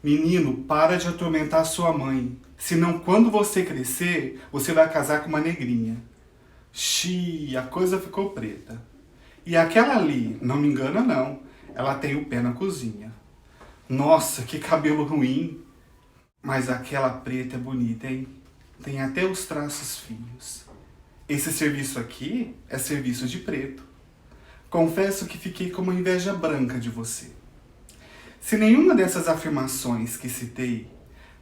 Menino, para de atormentar sua mãe, senão quando você crescer, você vai casar com uma negrinha. Xiii, a coisa ficou preta. E aquela ali, não me engana não, ela tem o pé na cozinha. Nossa, que cabelo ruim. Mas aquela preta é bonita, hein? Tem até os traços finos. Esse serviço aqui é serviço de preto. Confesso que fiquei com uma inveja branca de você. Se nenhuma dessas afirmações que citei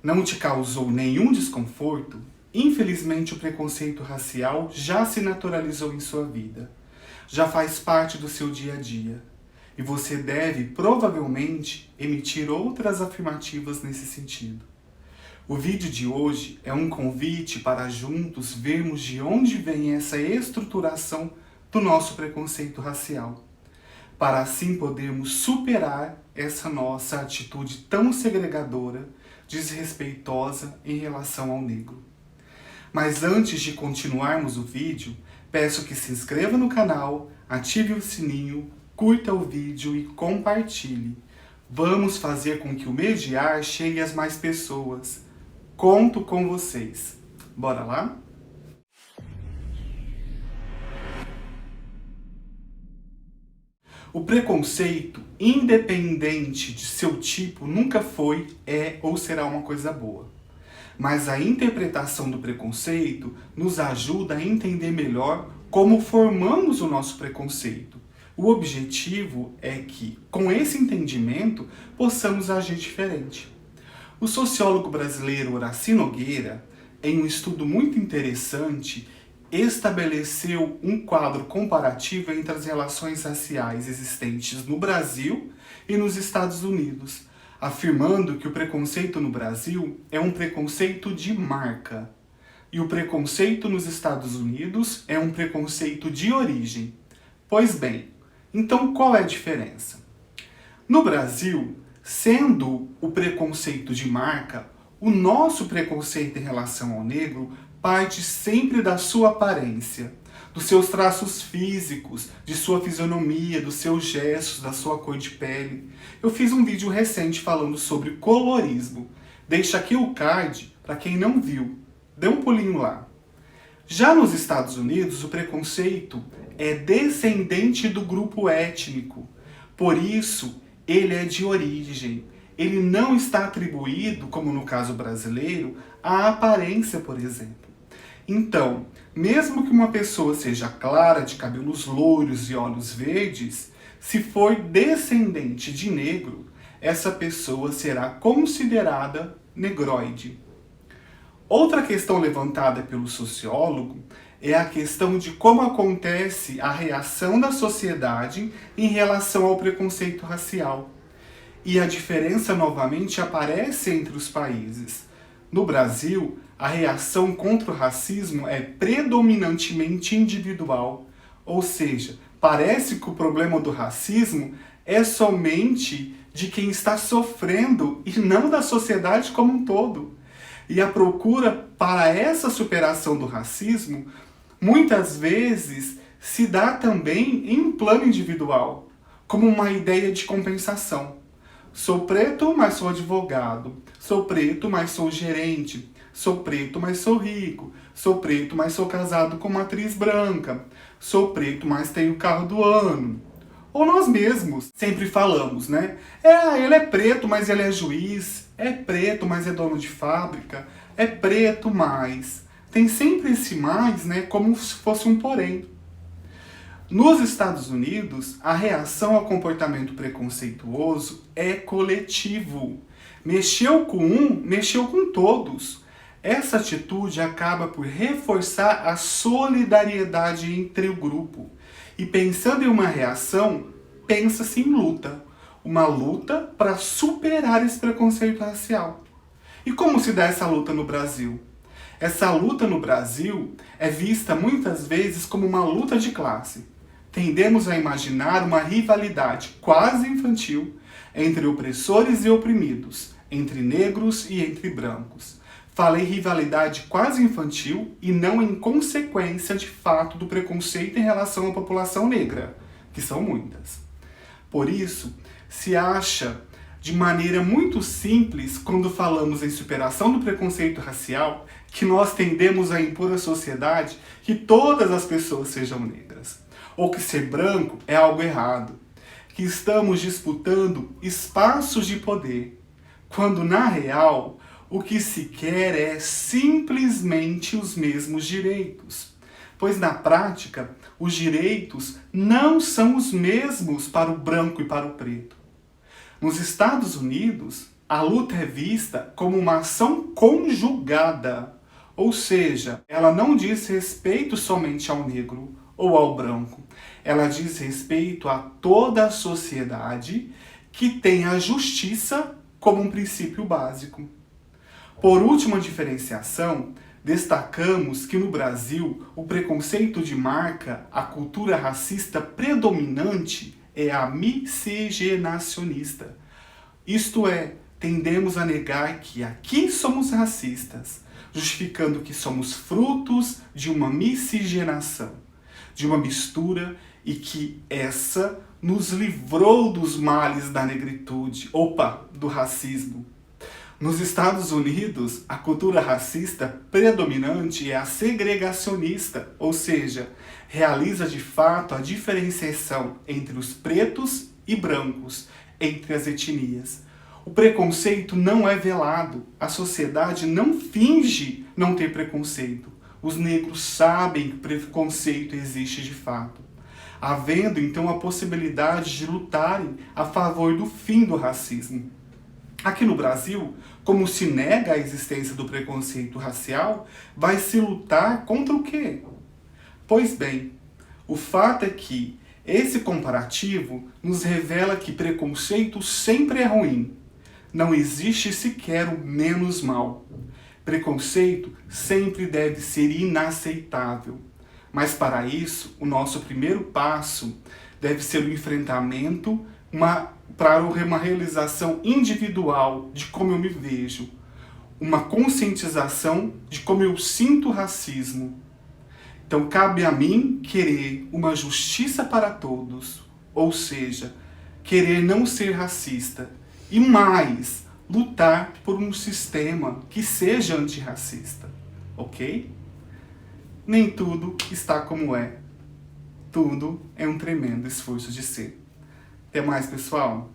não te causou nenhum desconforto, infelizmente o preconceito racial já se naturalizou em sua vida. Já faz parte do seu dia a dia. E você deve, provavelmente, emitir outras afirmativas nesse sentido. O vídeo de hoje é um convite para juntos vermos de onde vem essa estruturação do nosso preconceito racial, para assim podermos superar essa nossa atitude tão segregadora, desrespeitosa em relação ao negro. Mas antes de continuarmos o vídeo, peço que se inscreva no canal, ative o sininho, curta o vídeo e compartilhe. Vamos fazer com que o Mediar chegue às mais pessoas. Conto com vocês. Bora lá? O preconceito, independente de seu tipo, nunca foi, é ou será uma coisa boa. Mas a interpretação do preconceito nos ajuda a entender melhor como formamos o nosso preconceito. O objetivo é que, com esse entendimento, possamos agir diferente. O sociólogo brasileiro Horaci Nogueira, em um estudo muito interessante, estabeleceu um quadro comparativo entre as relações raciais existentes no Brasil e nos Estados Unidos, afirmando que o preconceito no Brasil é um preconceito de marca e o preconceito nos Estados Unidos é um preconceito de origem. Pois bem, então qual é a diferença? No Brasil, sendo o preconceito de marca, o nosso preconceito em relação ao negro parte sempre da sua aparência, dos seus traços físicos, de sua fisionomia, dos seus gestos, da sua cor de pele. Eu fiz um vídeo recente falando sobre colorismo. Deixa aqui o card para quem não viu. Dê um pulinho lá. Já nos Estados Unidos, o preconceito é descendente do grupo étnico. Por isso, ele é de origem. Ele não está atribuído, como no caso brasileiro, à aparência, por exemplo. Então, mesmo que uma pessoa seja clara, de cabelos loiros e olhos verdes, se for descendente de negro, essa pessoa será considerada negroide. Outra questão levantada pelo sociólogo é a questão de como acontece a reação da sociedade em relação ao preconceito racial. E a diferença novamente aparece entre os países. No Brasil, a reação contra o racismo é predominantemente individual, ou seja, parece que o problema do racismo é somente de quem está sofrendo e não da sociedade como um todo. E a procura para essa superação do racismo muitas vezes se dá também em um plano individual, como uma ideia de compensação. Sou preto, mas sou advogado. Sou preto, mas sou gerente. Sou preto, mas sou rico. Sou preto, mas sou casado com uma atriz branca. Sou preto, mas tenho carro do ano. Ou nós mesmos sempre falamos, né? Ele é preto, mas ele é juiz. É preto, mas é dono de fábrica. É preto, mas... Tem sempre esse mais, né? Como se fosse um porém. Nos Estados Unidos, a reação ao comportamento preconceituoso é coletivo. Mexeu com um, mexeu com todos. Essa atitude acaba por reforçar a solidariedade entre o grupo. E pensando em uma reação, pensa-se em luta. Uma luta para superar esse preconceito racial. E como se dá essa luta no Brasil? Essa luta no Brasil é vista muitas vezes como uma luta de classe. Tendemos a imaginar uma rivalidade quase infantil entre opressores e oprimidos, entre negros e entre brancos. Falei rivalidade quase infantil e não em consequência de fato do preconceito em relação à população negra, que são muitas. Por isso, se acha de maneira muito simples quando falamos em superação do preconceito racial, que nós tendemos a impor à sociedade que todas as pessoas sejam negras, ou que ser branco é algo errado, que estamos disputando espaços de poder, quando na real o que se quer é simplesmente os mesmos direitos, pois na prática os direitos não são os mesmos para o branco e para o preto. Nos Estados Unidos, a luta é vista como uma ação conjugada, ou seja, ela não diz respeito somente ao negro ou ao branco, ela diz respeito a toda a sociedade que tem a justiça como um princípio básico. Por última diferenciação, destacamos que no Brasil o preconceito de marca, a cultura racista predominante é a miscigenacionista. Isto é, tendemos a negar que aqui somos racistas, justificando que somos frutos de uma miscigenação, de uma mistura, e que essa nos livrou dos males da negritude, do racismo. Nos Estados Unidos, a cultura racista predominante é a segregacionista, ou seja, realiza de fato a diferenciação entre os pretos e brancos, entre as etnias. O preconceito não é velado, a sociedade não finge não ter preconceito. Os negros sabem que preconceito existe de fato, havendo então a possibilidade de lutarem a favor do fim do racismo. Aqui no Brasil, como se nega a existência do preconceito racial, vai se lutar contra o quê? Pois bem, o fato é que esse comparativo nos revela que preconceito sempre é ruim. Não existe sequer o menos mal. Preconceito sempre deve ser inaceitável. Mas para isso, o nosso primeiro passo deve ser o enfrentamento para uma realização individual de como eu me vejo, uma conscientização de como eu sinto o racismo. Então cabe a mim querer uma justiça para todos, ou seja, querer não ser racista e mais, lutar por um sistema que seja antirracista, ok? Nem tudo está como é. Tudo é um tremendo esforço de ser. Até mais, pessoal!